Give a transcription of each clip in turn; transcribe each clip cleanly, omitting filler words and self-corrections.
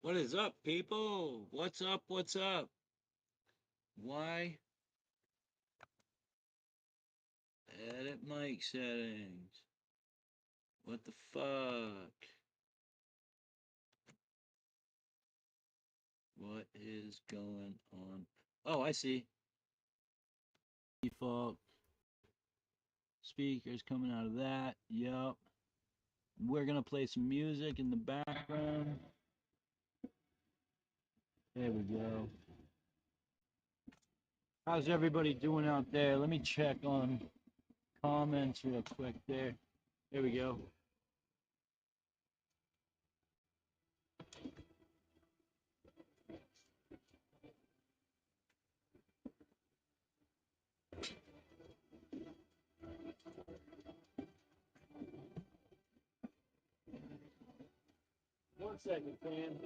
What is up, people? What's up? What's up? Why? Edit mic settings. What the fuck? What is going on? Oh, I see. Default speakers coming out of that. Yup. We're gonna play some music in the background. There we go. How's everybody doing out there? Let me check on comments real quick there. There we go. One second, fam.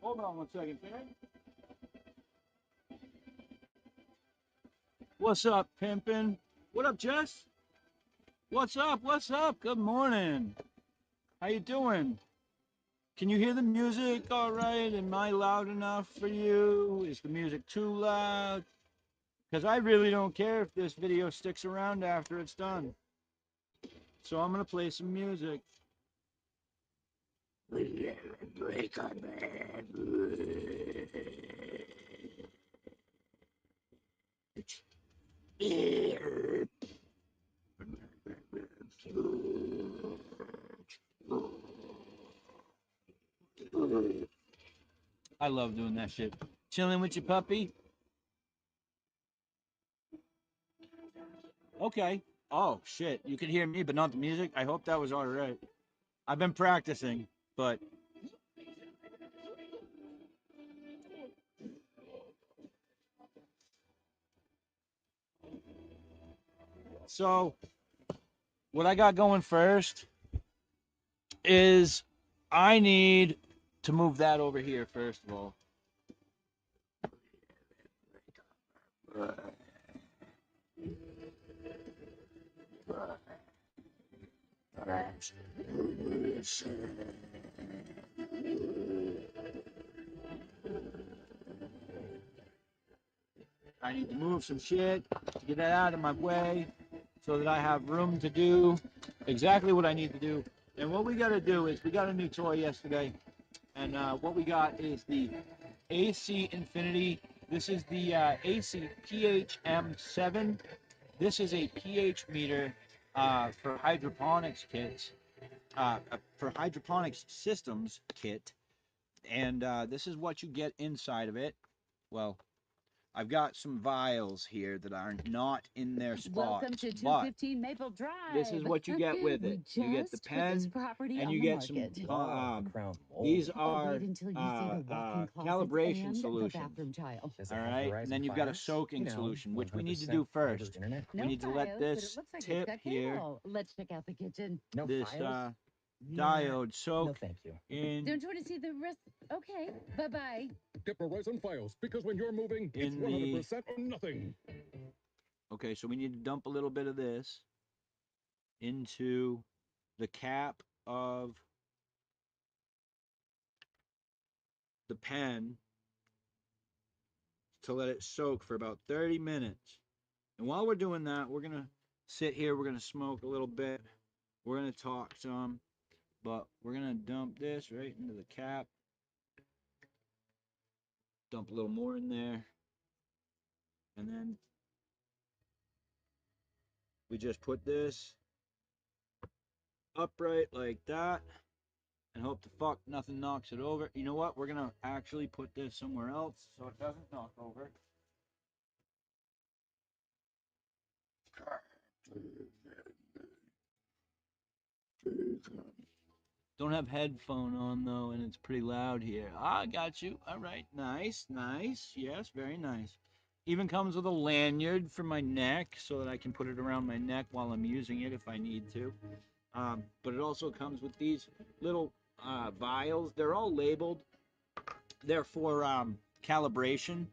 Hold on one second, fam. What's up, pimpin'? What up, Jess? What's up? What's up? Good morning. How you doing? Can you hear the music all right? Am I loud enough for you? Is the music too loud? Because I really don't care if this video sticks around after it's done. So I'm going to play some music. I love doing that shit. Chilling with your puppy? Okay. Oh, shit. You can hear me, but not the music? I hope that was all right. I've been practicing, but... So, what I got going first is I need to move that over here, first of all. I need to move some shit to get that out of my way so that I have room to do exactly what I need to do. And what we got to do is we got a new toy yesterday, and what we got is the AC Infinity. This is the AC PHM7. This is a pH meter for hydroponics kits, for hydroponics systems kit, and this is what you get inside of it. Well, I've got some vials here that are not in their spot. Welcome to But 215 Maple Drive. this is what you get with it. You get the pen, and you get some. These are calibration solutions. All right, and then you've got a soaking solution, which we need to do first. We need to let this tip here. Let's check out the kitchen. This diode soak in. Don't you want to see the rest? Okay, bye-bye. Get Verizon Fios, because when you're moving, it's 100% or nothing. Okay, so we need to dump a little bit of this into the cap of the pen to let it soak for about 30 minutes. And while we're doing that, we're going to sit here, we're going to smoke a little bit, we're going to talk some, but we're going to dump this right into the cap. Dump a little more in there. And then we just put this upright like that and hope to fuck nothing knocks it over. You know what? We're gonna actually put this somewhere else so it doesn't knock over. Don't have headphone on though, and it's pretty loud here. Ah, got you. All right, nice, nice. Yes, very nice. Even comes with a lanyard for my neck so that I can put it around my neck while I'm using it if I need to. But it also comes with these little vials. They're all labeled. They're for calibration.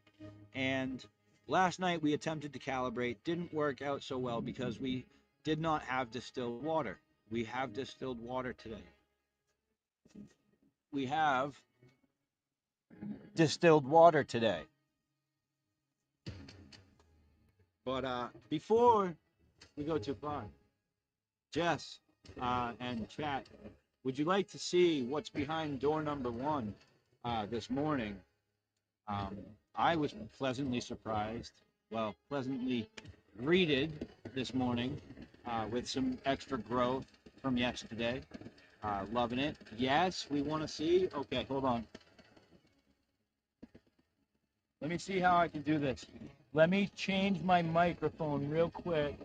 And last night we attempted to calibrate. Didn't work out so well because we did not have distilled water. We have distilled water today. We have distilled water today. But before we go too far, Jess and chat, would you like to see what's behind door number 1 this morning? I was pleasantly surprised, well, pleasantly greeted this morning with some extra growth from yesterday. Loving it. Yes, we want to see. Okay, hold on. Let me see how I can do this. Let me change my microphone real quick.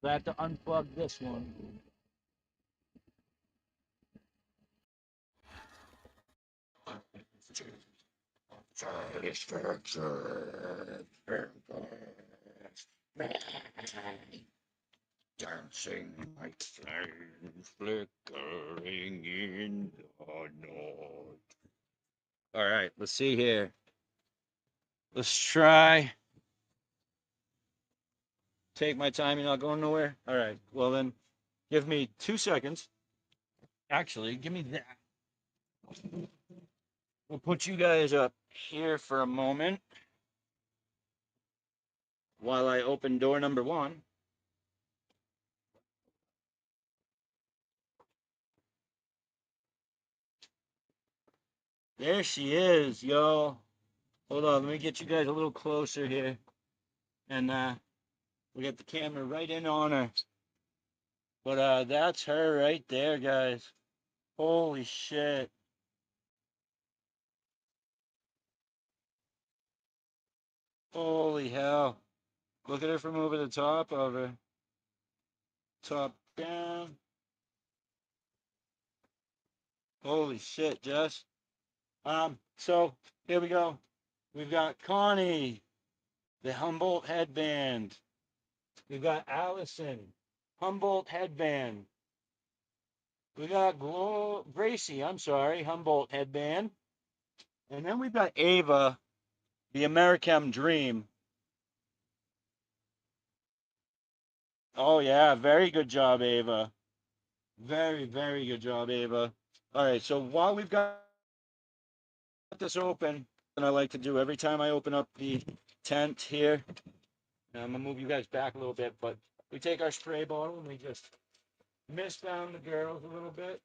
I have to unplug this one. Dancing like flames flickering in the night. All right, let's see here. Let's try. Take my time. You're not going nowhere? All right. Well, then give me 2 seconds. Actually, give me that. We'll put you guys up here for a moment while I open door number 1. There she is, yo. Hold on, let me get you guys a little closer here. And we got the camera right in on her. But that's her right there, guys. Holy shit. Holy hell. Look at her from over the top of her. Top down. Holy shit, Jess. So here we go. We've got Connie, the Humboldt headband. We've got Allison, Humboldt headband. We got Gracie, Humboldt headband. And then we've got Ava, the Americam Dream. Oh yeah, very good job, Ava. Very, very good job, Ava. All right, so while we've got this open, and I like to do every time I open up the tent here, and I'm gonna move you guys back a little bit, but we take our spray bottle and we just mist down the girls a little bit.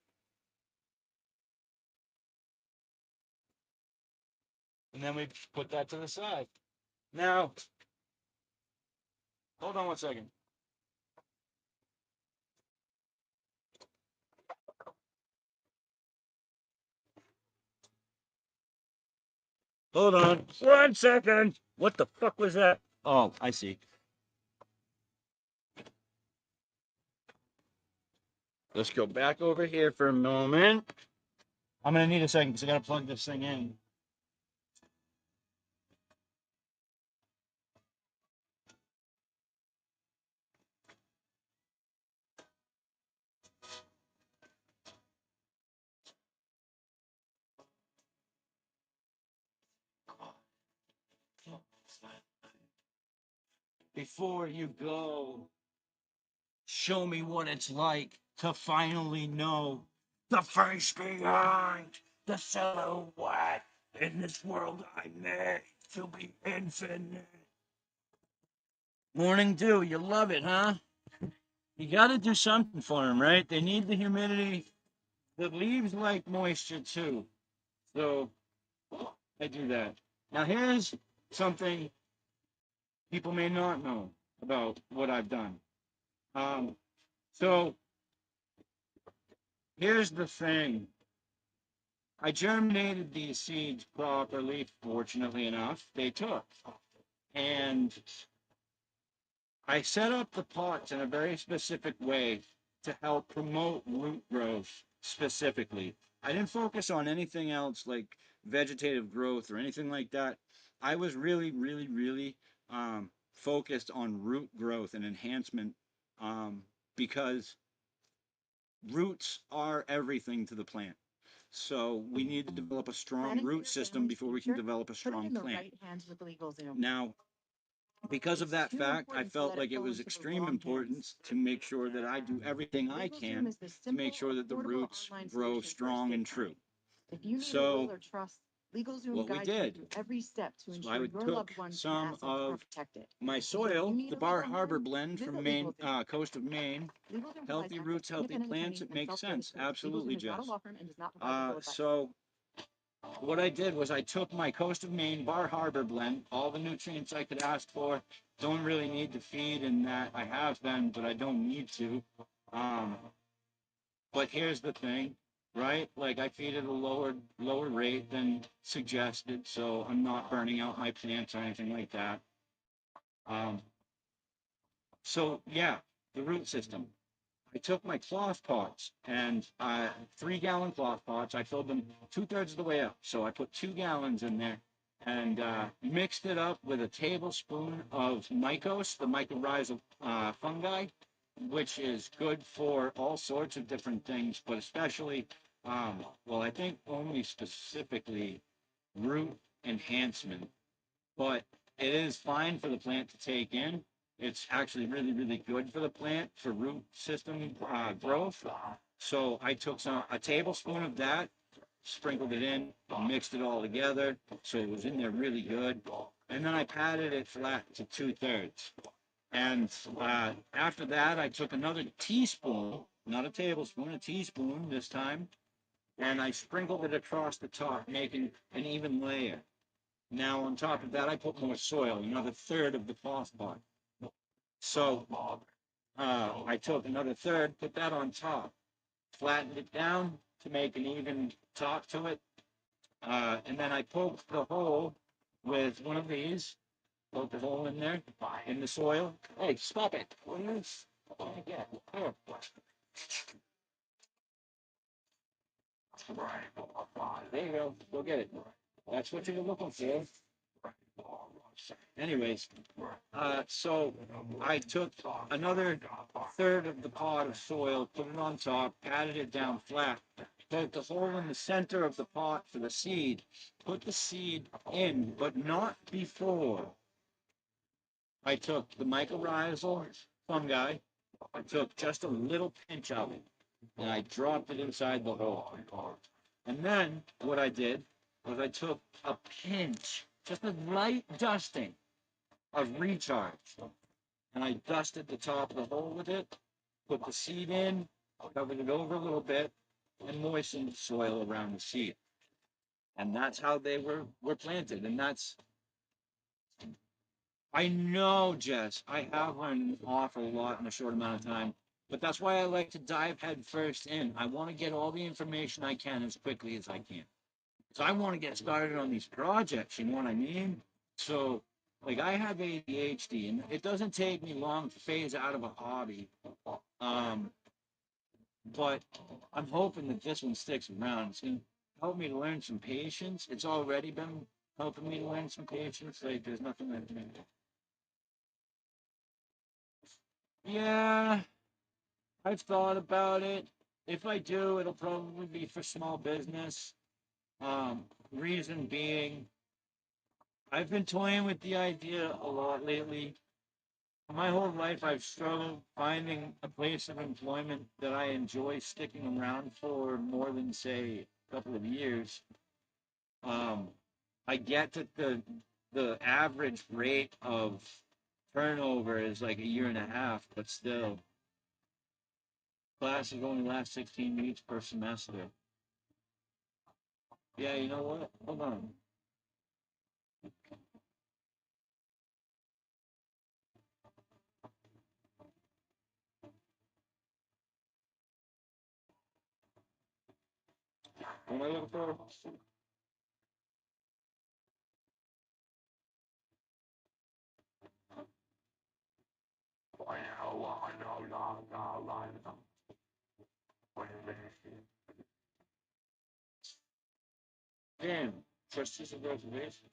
And then we put that to the side. Now, hold on 1 second. Hold on 1 second. What the fuck was that? Oh, I see. Let's go back over here for a moment. I'm gonna need a second because I gotta plug this thing in. Before you go, show me what it's like to finally know the face behind the silhouette in this world I made to be infinite. Morning dew, you love it, huh? You gotta do something for them, right? They need the humidity. The leaves like moisture too. So I do that. Now here's something people may not know about what I've done. So here's the thing. I germinated these seeds properly, fortunately enough, they took. And I set up the pots in a very specific way to help promote root growth specifically. I didn't focus on anything else like vegetative growth or anything like that. I was really focused on root growth and enhancement, um, because roots are everything to the plant. So we need to develop a strong Planning for root your system family's before we can future? develop a Put it strong in the plant. right hands with LegalZoom. Now, because of It's that too fact, I important to felt let it like it fall was into the extreme wrong importance hands. to make sure that I do everything I LegalZoom can is the to make simple, sure that the affordable roots online grow solution for strong estate and true. planning. If you need a So will or trust, LegalZoom what we guides you did, through every step to so ensure I your took loved one's some assets are of protected. my So if you soil, need the a Bar legal Harbor mind, blend visit from Maine, LegalZoom. coast of Maine. LegalZoom provides Healthy access roots, to healthy independent plants. attorneys It and makes self-service sense. tools. Absolutely, LegalZoom is not a Jess. law firm and does not provide legal advice. So what I did was I took my coast of Maine Bar Harbor blend, all the nutrients I could ask for. Don't really need to feed in that. I have been, but I don't need to. Um, but here's the thing, right? Like I feed at a lower rate than suggested, so I'm not burning out my plants or anything like that. Um, so yeah, the root system. I took my cloth pots and 3 gallon cloth pots. I filled them 2/3 of the way up. So I put 2 gallons in there and mixed it up with a tablespoon of mycos, the mycorrhizal fungi, which is good for all sorts of different things, but especially, well, I think only specifically root enhancement. But it is fine for the plant to take in. It's actually really good for the plant for root system growth. So I took a tablespoon of that, sprinkled it in, mixed it all together, so it was in there really good, and then I patted it flat to 2/3. And after that, I took another teaspoon, not a tablespoon, a teaspoon this time, and I sprinkled it across the top, making an even layer. Now, on top of that, I put more soil, another third of the cloth pot. So I took another third, put that on top, flattened it down to make an even top to it, and then I poked the hole with one of these, poked the hole in there, in the soil. Hey, stop it. What is here. There you go. Go get it. That's what you're looking for. Anyways, so I took another third of the pot of soil, put it on top, patted it down flat, poked a hole in the center of the pot for the seed, put the seed in, but not before. I took the mycorrhizal fungi, I took just a little pinch of it, and I dropped it inside the hole. And then what I did was I took a pinch, just a light dusting of recharge, and I dusted the top of the hole with it, put the seed in, covered it over a little bit, and moistened the soil around the seed. And that's how they were planted. And that's, I know, Jess, I have learned an awful lot in a short amount of time, but that's why I like to dive head first in. I want to get all the information I can as quickly as I can. So I want to get started on these projects, you know what I mean? So, like, I have ADHD, and it doesn't take me long to phase out of a hobby. Um, but I'm hoping that this one sticks around. It's going to help me to learn some patience. It's already been helping me to learn some patience. Like, there's nothing that. Yeah, I've thought about it. If I do, it'll probably be for small business. Reason being, I've been toying with the idea a lot lately. My whole life, I've struggled finding a place of employment that I enjoy sticking around for more than, say, a couple of years. Um, I get that the average rate of turnover is like a year and a half, but still, classes only last 16 weeks per semester. Yeah, you know what? Hold on. What am I looking for? Damn. Trustees of reservation.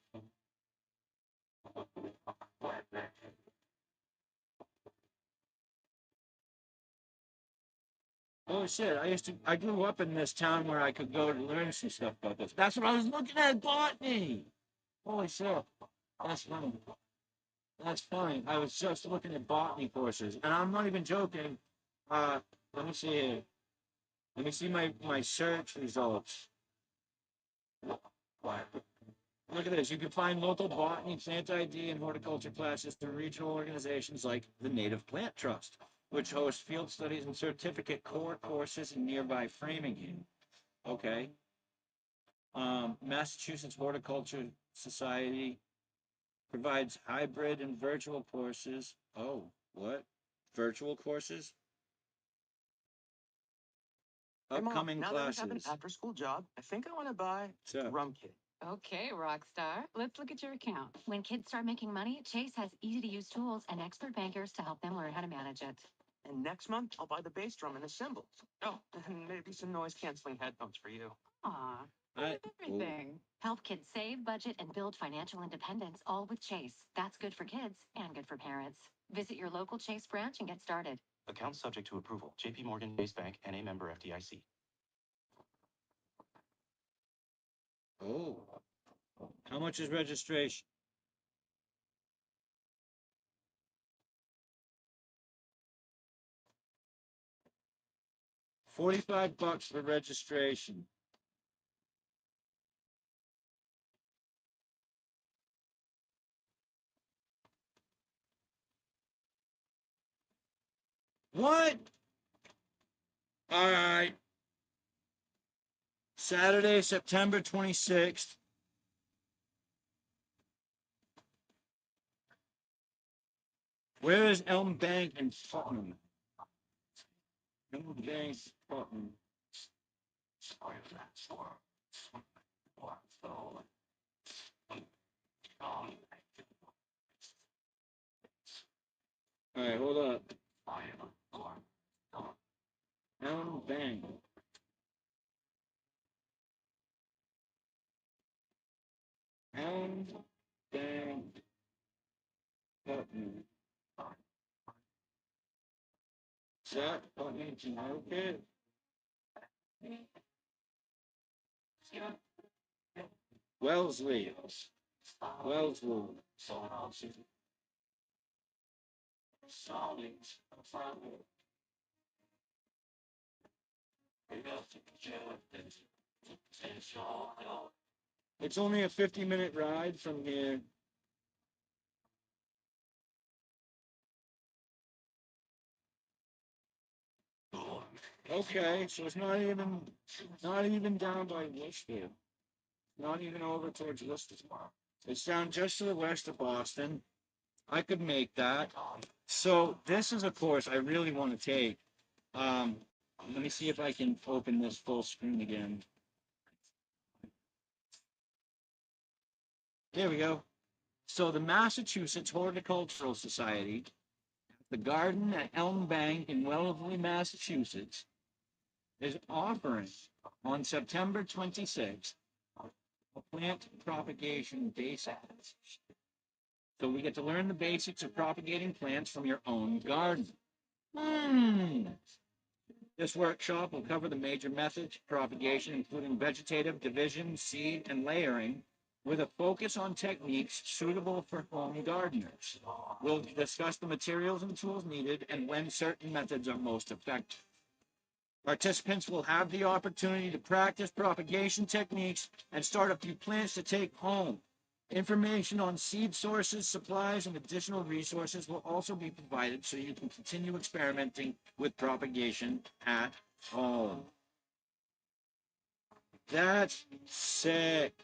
Oh shit! I grew up in this town where I could go to learn some stuff about this. That's what I was looking at, botany. Holy shit! That's funny. That's funny. I was just looking at botany courses, and I'm not even joking. Let me see here. Let me see my search results. Look at this. You can find local botany, plant ID, and horticulture classes through regional organizations like the Native Plant Trust, which hosts field studies and certificate core courses in nearby Framingham. Okay. Massachusetts Horticulture Society provides hybrid and virtual courses. Oh, what? Virtual courses? Hey, Mom, Upcoming now that I have an classes. after-school job, I think I want to buy So, Rum Kit. Okay, Rockstar. Let's look at your account. When kids start making money, Chase has easy-to-use tools and expert bankers to help them learn how to manage it. And next month, I'll buy the bass drum and the cymbals. Oh, and maybe some noise-canceling headphones for you. Aw, I, everything. Help kids save, budget, and build financial independence, all with Chase. That's good for kids and good for parents. Visit your local Chase branch and get started. Account subject to approval. JP Morgan Chase Bank and a member FDIC. oh, how much is registration? $45 for registration. What? All right. Saturday, September 26th. Where is Elm Bank in Putnam? Elm Bank, Putnam. All right, hold up. Elm Bank. Elm Bank, Putnam. Is that Putnam, Connecticut? Wellesley. Wellesley. It's only a 50-minute ride from here. Okay, so it's not even down by Worcester. Not even over towards Worcester. It's down just to the west of Boston. I could make that. So this is a course I really want to take. Let me see if I can open this full screen again. There we go. So the Massachusetts Horticultural Society, the garden at Elm Bank in Wellesley, Massachusetts, is offering on September 26th a plant propagation basics. So we get to learn the basics of propagating plants from your own garden. This workshop will cover the major methods of propagation, including vegetative division, seed, and layering, with a focus on techniques suitable for home gardeners. We'll discuss the materials and tools needed and when certain methods are most effective. Participants will have the opportunity to practice propagation techniques and start a few plants to take home. Information on seed sources, supplies, and additional resources will also be provided so you can continue experimenting with propagation at home. That's sick.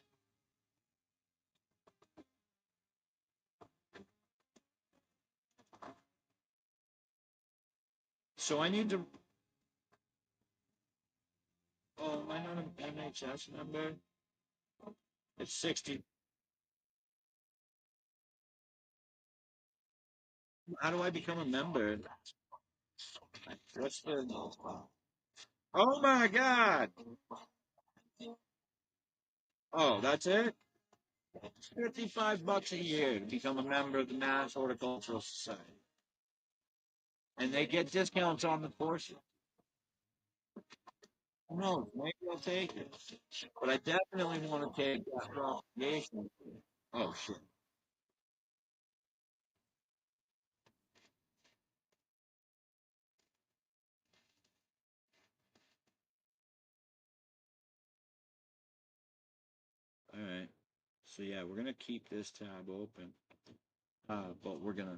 So I need to. Oh, am I not an MHS member? It's 60. How do I become a member? What's the. Oh my God! Oh, that's it? It's $55 a year to become a member of the Mass Horticultural Society. And they get discounts on the courses. No, maybe I'll take it. But I definitely want to take that propagation. Oh, shit. All right. So, yeah, we're going to keep this tab open. But we're going to.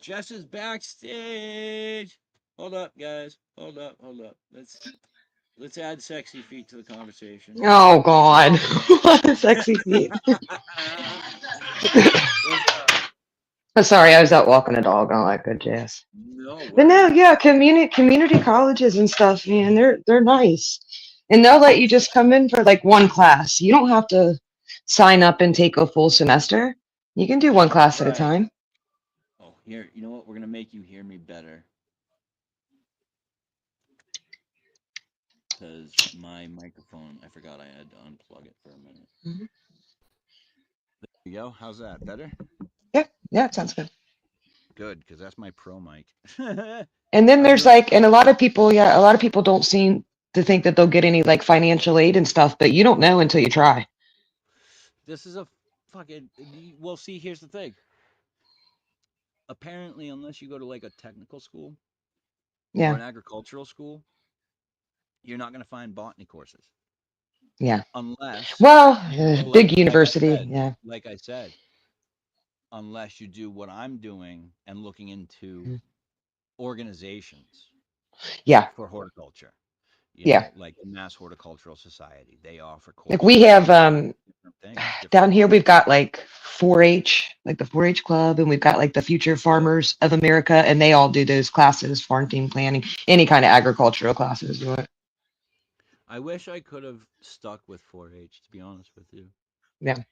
Jess is backstage. Hold up, guys. Hold up. Let's add sexy feet to the conversation. Oh God, sexy feet. I'm sorry, I was out walking a dog. I like good jazz. No But way. no, yeah, community colleges and stuff, man, they're nice, and they'll let you just come in for like one class. You don't have to sign up and take a full semester. You can do one class at a Right. time. Oh, here, you know what? We're gonna make you hear me better. Because my microphone, I forgot I had to unplug it for a minute. Mm-hmm. There you go. How's that? Better? Yeah, it sounds good. Good, because that's my pro mic. And then there's like, and a lot of people don't seem to think that they'll get any like financial aid and stuff, but you don't know until you try. This is a fucking. Well, see, here's the thing. Apparently, unless you go to like a technical school or Yeah, an agricultural school, you're not gonna find botany courses. yeah. Unless, Well, well, big like I university, said, yeah. like I said, unless you do what I'm doing and looking into Mhm. organizations Yeah, for horticulture. You yeah. know, like the Mass Horticultural Society, they offer Like courses we have different things. down different here we've got like 4-H, like the 4-H club, and we've got like the Future Farmers of America, and they all do those classes, farm team planning, any kind of agricultural classes. Do it. I wish I could have stuck with 4-H, to be honest with you. Yeah.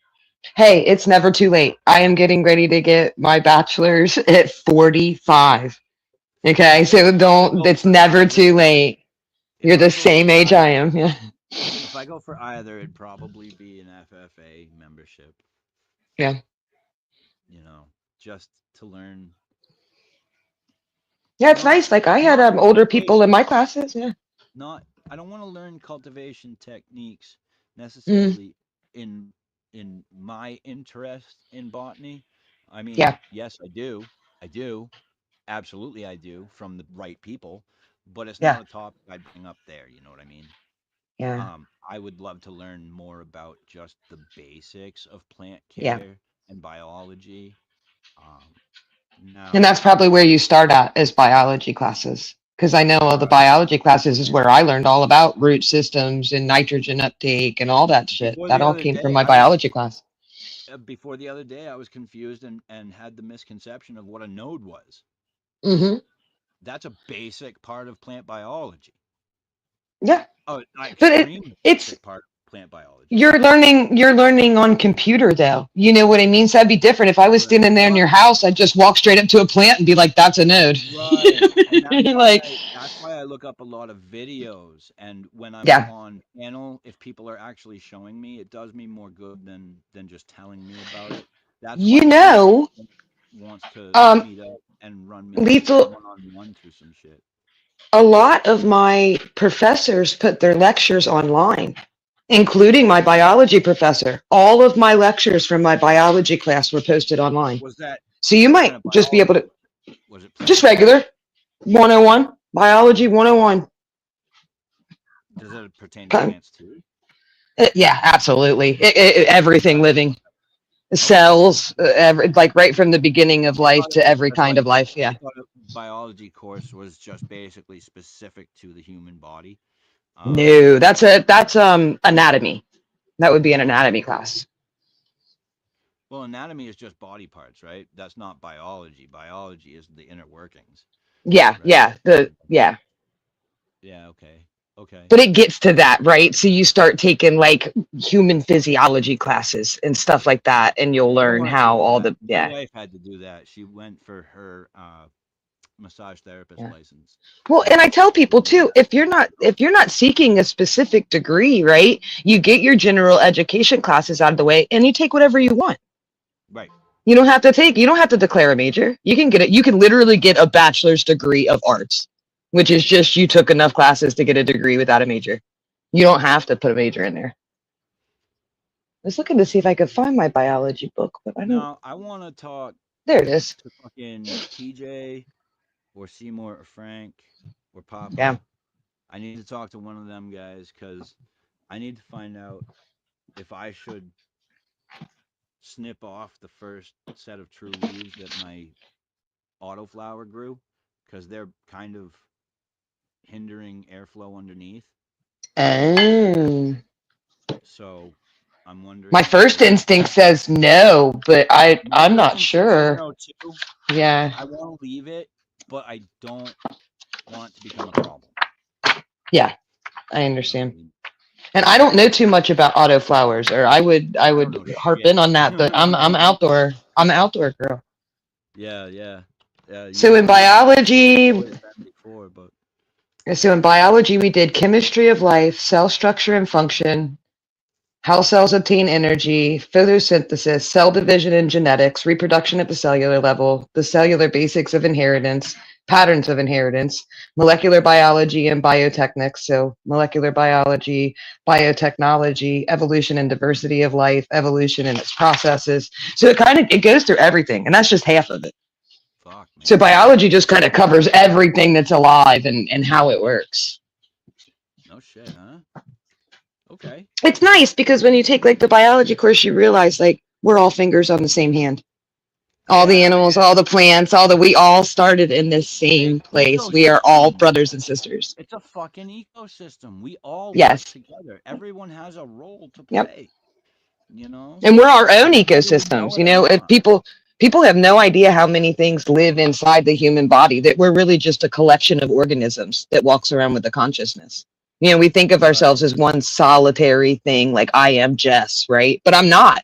Hey, it's never too late. I am getting ready to get my bachelor's at 45. Okay, so it's never too late. You're the same age I am. Yeah. If I go for either, it'd probably be an FFA membership. Yeah. You know, just to learn. Yeah, it's nice. Like I had older people in my classes. Yeah. I don't want to learn cultivation techniques necessarily in my interest in botany. I mean, Yeah. yes, I do. Absolutely, I do from the right people, but it's Yeah. not a topic I'd bring up there. You know what I mean? Yeah. I would love to learn more about just the basics of plant Yeah. care and biology. Now, And that's probably where you start at is biology classes. Because I know all the biology classes is where I learned all about root systems and nitrogen uptake and all that shit. Before That the all other came day, from my biology class. Before the other day, I was confused and had the misconception of what a node was. Mm-hmm. That's a basic part of plant biology. Yeah. Oh, but it's part of plant biology. You're learning on computer though. You know what I mean? So that'd be different. If I was standing there in your house, I'd just walk straight up to a plant and be like, that's a node. Right. That's why I look up a lot of videos. And when I'm on panel, if people are actually showing me, it does me more good than just telling me about it. That's why wants to meet up and run me one-on-one through some shit. A lot of my professors put their lectures online, including my biology professor. All of my lectures from my biology class were posted online. Was that so you might just be able to was it just regular 101 biology 101. Does it pertain to plants too? Yeah, absolutely. Everything living. Cells, like right from the beginning of life to every kind of life. Yeah. I thought a biology course was just basically specific to the human body. No, that's anatomy. That would be an anatomy class. Well, anatomy is just body parts, right? That's not biology. Biology is the inner workings. Yeah, right? Yeah. Yeah, okay. But it gets to that, right? So you start taking like human physiology classes and stuff like that, and you'll learn how all the My wife had to do that. She went for her massage therapist Yeah. license. Well, and I tell people too, if you're not seeking a specific degree, right? You get your general education classes out of the way and you take whatever you want. Right. You don't have to declare a major. You can get it. You can literally get a bachelor's degree of arts, which is just you took enough classes to get a degree without a major. You don't have to put a major in there. I was looking to see if I could find my biology book, but I don't. Now, I want to talk There it is. to fucking TJ or Seymour or Frank or Papa. Yeah. I need to talk to one of them guys because I need to find out if I should snip off the first set of true leaves that my autoflower grew because they're kind of hindering airflow underneath. Oh. So I'm wondering. My first instinct says no, but I'm not sure. No, too. Yeah. I want to leave it, but I don't want it to become a problem. Yeah, I understand. And I don't know too much about autoflowers, or I would harp in on that, but I'm outdoor. I'm an outdoor girl. Yeah. So in biology, we did chemistry of life, cell structure and function, how cells obtain energy, photosynthesis, cell division and genetics, reproduction at the cellular level, the cellular basics of inheritance, patterns of inheritance, molecular biology and biotechnics. So molecular biology, biotechnology, evolution and diversity of life, evolution and its processes. So it goes through everything, and that's just half of it. Fuck, man. So biology just kind of covers everything that's alive and how it works. No shit, huh? Okay. It's nice because when you take like the biology course, you realize like we're all fingers on the same hand. All the animals, all the plants, we all started in this same place. We are all brothers and sisters. It's a fucking ecosystem. We all work together. Everyone has a role to play. You know? And we're our own ecosystems. You know, if people have no idea how many things live inside the human body, that we're really just a collection of organisms that walks around with a consciousness. You know, we think of ourselves as one solitary thing, like I am Jess, right? But I'm not.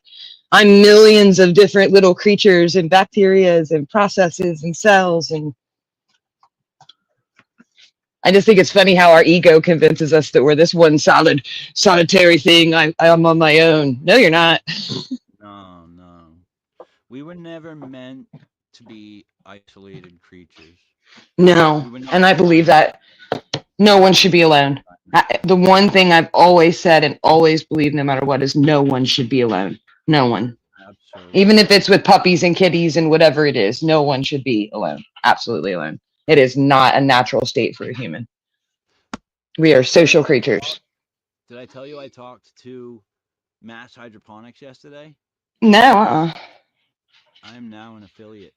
I'm millions of different little creatures and bacterias and processes and cells. And I just think it's funny how our ego convinces us that we're this one solitary thing. I'm on my own. No, you're not. No. We were never meant to be isolated creatures. No, and I believe that no one should be alone. The one thing I've always said and always believed, no matter what, is no one should be alone. No one. Absolutely. Even if it's with puppies and kitties and whatever it is, no one should be alone. Absolutely alone. It is not a natural state for a human. We are social creatures. Did I tell you I talked to Mass Hydroponics yesterday? No, I am now an affiliate.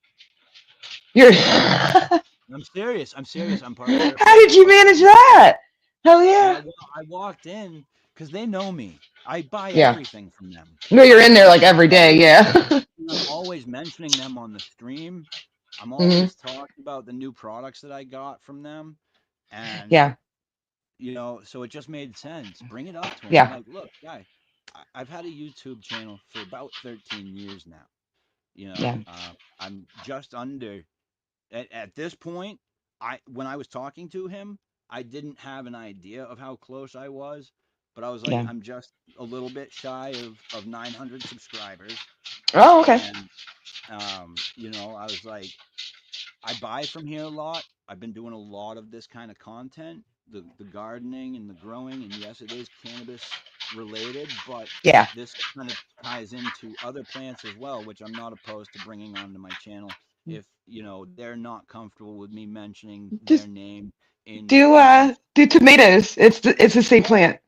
You're I'm serious. I'm part of their How did you manage that? Hell yeah. I walked in because they know me. I buy everything from them. No, you're in there like every day, yeah. I'm always mentioning them on the stream. I'm always talking about the new products that I got from them. And you know, so it just made sense. Bring it up to them. Yeah. Like, look, guy, I've had a YouTube channel for about 13 years now. You know, I'm just under at this point. When I was talking to him, I didn't have an idea of how close I was, but I was like, I'm just a little bit shy of 900 subscribers. Oh, okay. And, you know, I was like, I buy from here a lot. I've been doing a lot of this kind of content, the gardening and the growing, and yes, it is cannabis related, but this kind of ties into other plants as well, which I'm not opposed to bringing onto my channel if, you know, they're not comfortable with me mentioning their name. Do tomatoes. It's the same plant.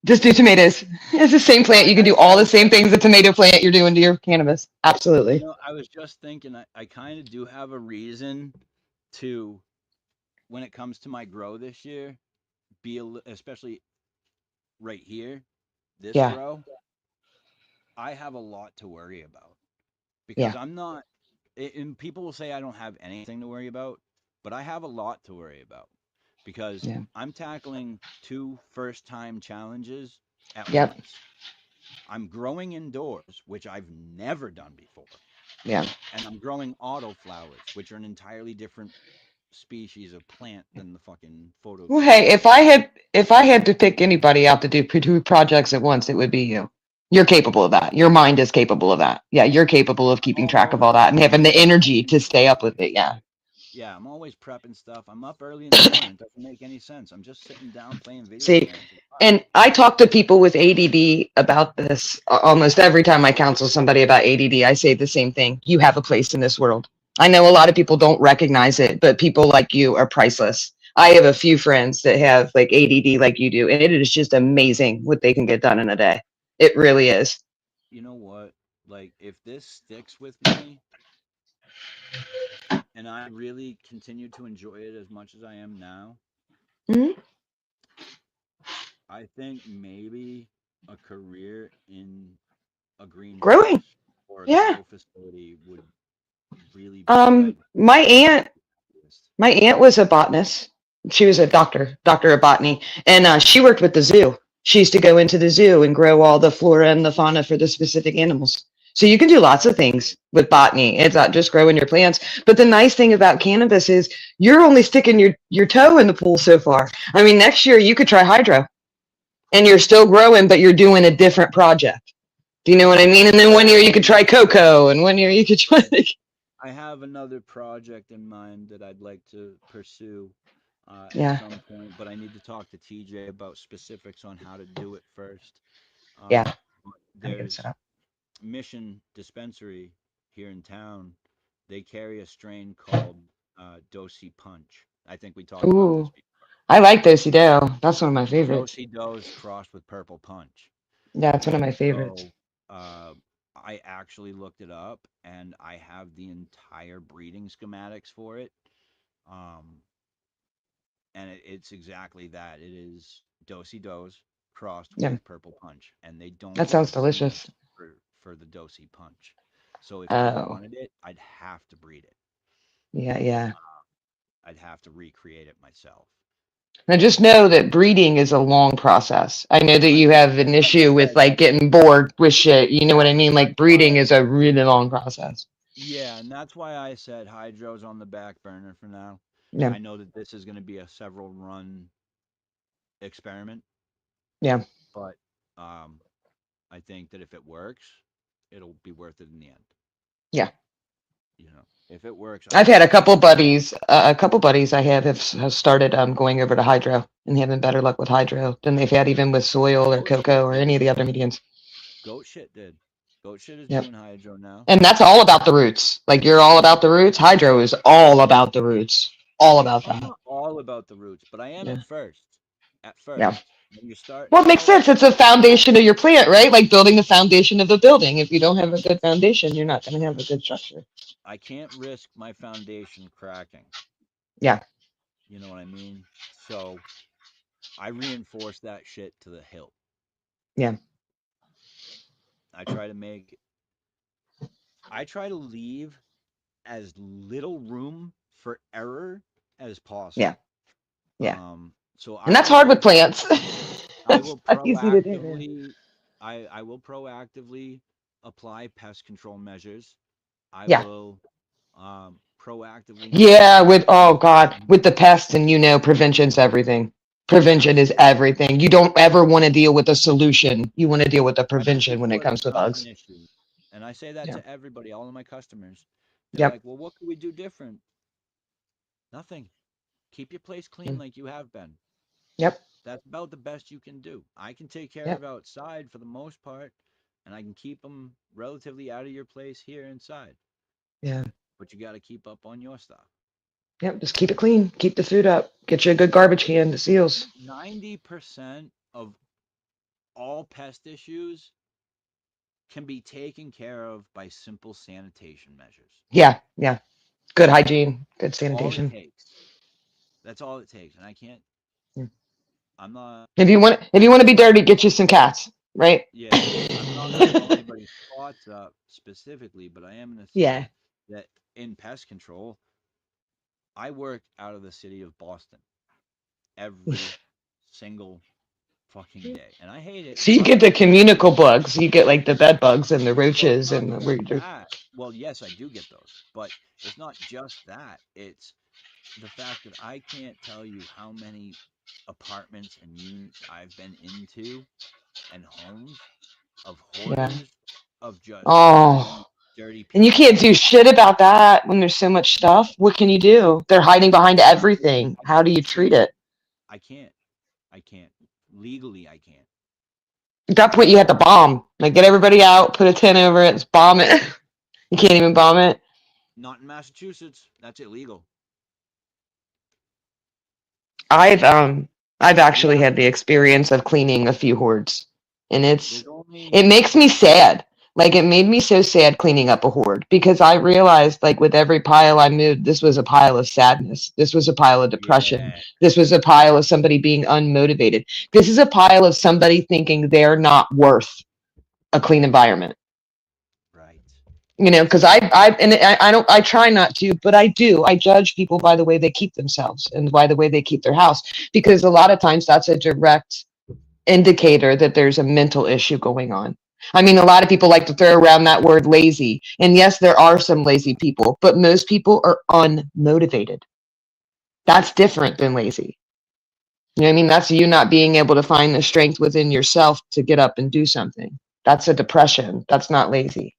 Just do tomatoes. It's the same plant. You can do all the same things a tomato plant you're doing to your cannabis. Absolutely. You know, I was just thinking I kind of do have a reason to, when it comes to my grow this year, especially right here, this grow, I have a lot to worry about because I'm not, and people will say I don't have anything to worry about, but I have a lot to worry about because I'm tackling 2 first-time challenges at once. I'm growing indoors, which I've never done before. Yeah. And I'm growing autoflowers, which are an entirely different species of plant than the fucking photo. Well, hey, if I had to pick anybody out to do two projects at once, it would be you. You're capable of that. Your mind is capable of that. Yeah, you're capable of keeping track of all that and having the energy to stay up with it. Yeah. Yeah, I'm always prepping stuff. I'm up early in the morning. It doesn't make any sense. I'm just sitting down playing video See, games. and I talk to people with ADD about this almost every time I counsel somebody about ADD. I say the same thing. You have a place in this world. I know a lot of people don't recognize it, but people like you are priceless. I have a few friends that have like ADD like you do, and it is just amazing what they can get done in a day. It really is. You know what? Like, if this sticks with me, and I really continue to enjoy it as much as I am now, Mhm. I think maybe a career in a greenhouse Growing. or a Yeah. grow facility would really be like My aunt was a botanist. She was a doctor of botany, and she worked with the zoo. She used to go into the zoo and grow all the flora and the fauna for the specific animals. So you can do lots of things with botany. It's not just growing your plants. But the nice thing about cannabis is you're only sticking your toe in the pool so far. I mean, next year you could try hydro, and you're still growing, but you're doing a different project. Do you know what I mean? And then one year you could try cocoa, and one year you could try. I have another project in mind that I'd like to pursue Yeah. at some point, but I need to talk to TJ about specifics on how to do it first. Yeah. There's Mission Dispensary here in town. They carry a strain called Dosey Punch. I think we talked about this Ooh, before. I like Dosey Do. That's one of my favorites. Dosey Do's crossed with Purple Punch. Yeah, it's one of my favorites. So, I actually looked it up, and I have the entire breeding schematics for it. And it's exactly that. It is Dosey Do's crossed Yeah. with Purple Punch, and they don't. That sounds have delicious. seeds for the Dosey Punch. So if I wanted it, I'd have to breed it. Yeah. I'd have to recreate it myself. Now just know that breeding is a long process. I know that you have an issue with like getting bored with shit. You know what I mean? Like breeding is a really long process. Yeah, and that's why I said hydro's on the back burner for now. Yeah. I know that this is going to be a several run experiment. Yeah. But I think that if it works, it'll be worth it in the end. Yeah. You know, if it works. I've had a couple buddies I have started going over to hydro and having better luck with hydro than they've had even with soil or cocoa or any of the other mediums. Goat shit did. Goat shit is doing hydro now. And that's all about the roots. Like you're all about the roots. Hydro is all about the roots. All about that. I'm not all about the roots, but I am at first. Yeah. When you start. Well, it makes sense. It's a foundation of your plant, right? Like building the foundation of the building. If you don't have a good foundation, you're not going to have a good structure. I can't risk my foundation cracking. Yeah. You know what I mean? So I reinforce that shit to the hilt. Yeah. I try to leave as little room for error as possible. Yeah. Yeah. And that's hard with plants. I will easy to do. I will proactively apply pest control measures. I will proactively. Yeah, with the pests, and prevention's everything. Prevention is everything. You don't ever want to deal with a solution. You want to deal with the prevention when it comes to bugs. And I say that to everybody, all of my customers. They're like, well, what can we do different? Nothing. Keep your place clean like you have been. Yep. That's about the best you can do. I can take care of outside for the most part, and I can keep them relatively out of your place here inside. Yeah. But you got to keep up on your stuff. Yep, just keep it clean. Keep the food up. Get you a good garbage can, the seals. 90% of all pest issues can be taken care of by simple sanitation measures. Yeah. Good hygiene, good sanitation. That's all it takes. And I can't. I'm not. If you want to be dirty, get you some cats, right? Yeah. I'm not going to call anybody's thoughts up specifically, but I am going to say that in pest control, I work out of the city of Boston every single fucking day, and I hate it. So you get the communicable bugs. You get like the bed bugs and the roaches and the. Well, yes, I do get those, but it's not just that. It's the fact that I can't tell you how many apartments and units I've been into and homes of Yeah. hoarders, of just Oh, dirty and you people. can't do shit about that when there's so much stuff. What can you do? They're hiding behind everything. How do you treat it? I can't. I can't. Legally, I can't. At that point, you have to bomb. Like, get everybody out, put a tent over it, just bomb it. You can't even bomb it. Not in Massachusetts. That's illegal. I've actually Yeah. had the experience of cleaning a few hoards, and There's only it makes me sad. Like, it made me so sad cleaning up a hoard because I realized, like, with every pile I moved, this was a pile of sadness. This was a pile of depression. yeah, This was a pile of somebody being unmotivated. This is a pile of somebody thinking they're not worth a clean environment. right. You know, because I don't, I try not to, but I do. I judge people by the way they keep themselves and by the way they keep their house, because a lot of times that's a direct indicator that there's a mental issue going on. I mean, a lot of people like to throw around that word lazy. And yes, there are some lazy people, but most people are unmotivated. That's different than lazy. You know what I mean? That's you not being able to find the strength within yourself to get up and do something. That's a depression. That's not lazy.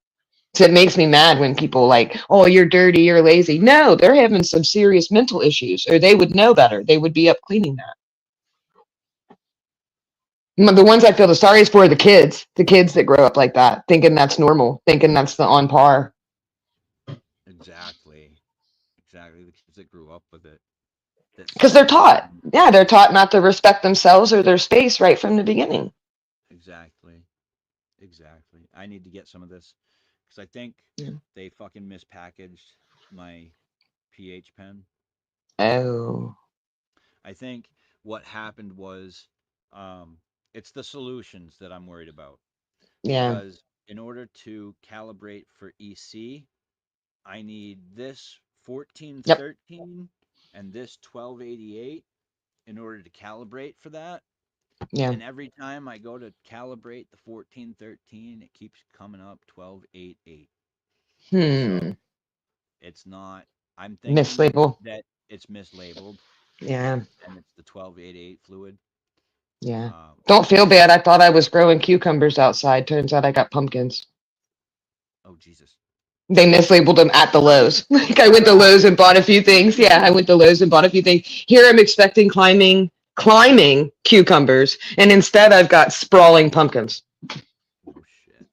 So it makes me mad when people like, oh, you're dirty, you're lazy. No, they're having some serious mental issues, or they would know better. They would be up cleaning that. The ones I feel the sorriest for are the kids that grow up like that, thinking that's normal, thinking that's the on par. Exactly. Exactly. The kids that grew up with it. Because they're taught. Yeah, they're taught not to respect themselves or their space right from the beginning. Exactly. Exactly. I need to get some of this because I think Yeah. they fucking mispackaged my pH pen. Oh. I think what happened was it's the solutions that I'm worried about. Yeah. Because in order to calibrate for EC, I need this 1413 and this 1288 in order to calibrate for that. Yeah. And every time I go to calibrate the 1413, it keeps coming up 1288. So it's not, I'm thinking Mislabel. that it's mislabeled. Yeah. And it's the 1288 fluid. Yeah. Don't feel bad. I thought I was growing cucumbers outside. Turns out I got pumpkins. Oh, Jesus. They mislabeled them at the Lowe's. Like, I went to Lowe's and bought a few things. Yeah, I went to Lowe's and bought a few things. Here I'm expecting climbing cucumbers, and instead I've got sprawling pumpkins. Oh, shit.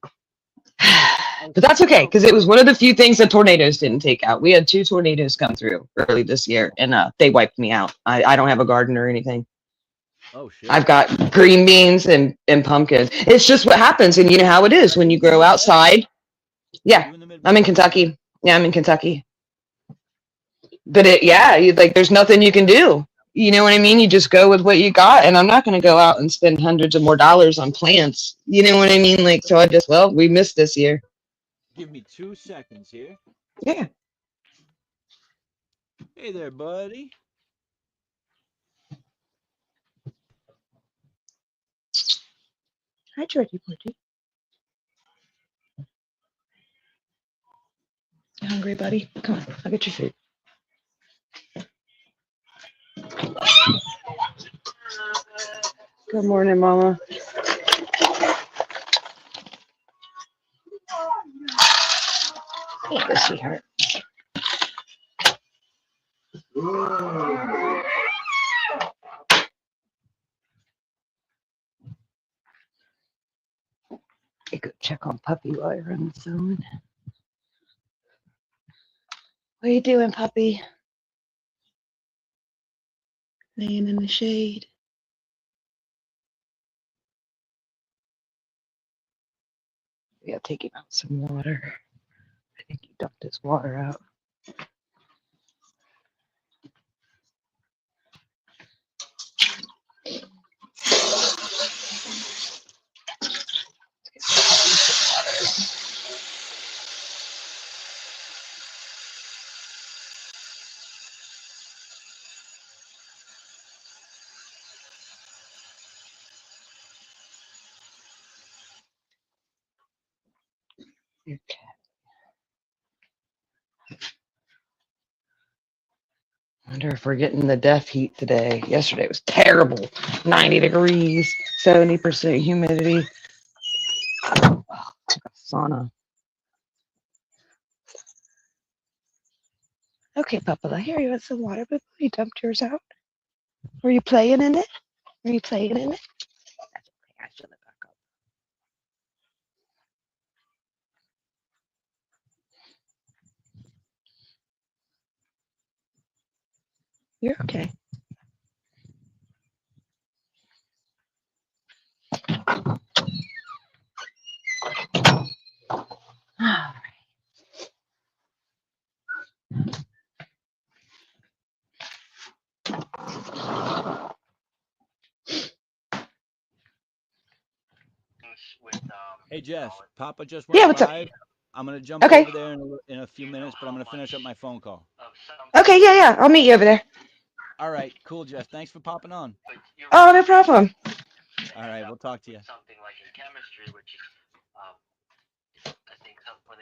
But that's okay, because it was one of the few things that tornadoes didn't take out. We had 2 tornadoes come through early this year, and they wiped me out. I don't have a garden or anything. Oh, shit. I've got green beans and pumpkins. It's just what happens, and you know how it is when you grow outside. Yeah, I'm in Kentucky. Yeah, I'm in Kentucky. But there's nothing you can do. You know what I mean? You just go with what you got, and I'm not going to go out and spend hundreds of more dollars on plants. You know what I mean? Like, so I just, we missed this year. Give me 2 seconds here. Yeah. Hey there, buddy. Hi, Georgie Porgy. You hungry, buddy? Come on, I'll get your food. Good morning, Mama. Here you go, sweetheart. You go check on Puppy while you're on the phone. What are you doing, Puppy? Laying in the shade. Yeah, take him out some water. I think he dumped his water out. Okay. I wonder if we're getting the death heat today. Yesterday was terrible. 90 degrees, 70% humidity. Oh, it's like a sauna. Okay, Papa, here you want some water, but you dumped yours out. Were you playing in it? Were you playing in it? That's okay. I fill it back up. You're okay. Hey Jess, Papa just went Yeah, what's up? live. I'm gonna jump Okay. over there in a few minutes, but I'm gonna finish up my phone call. Okay, yeah. I'll meet you over there. All right, cool, Jess. Thanks for popping on. Oh, no problem. All right, we'll talk to you.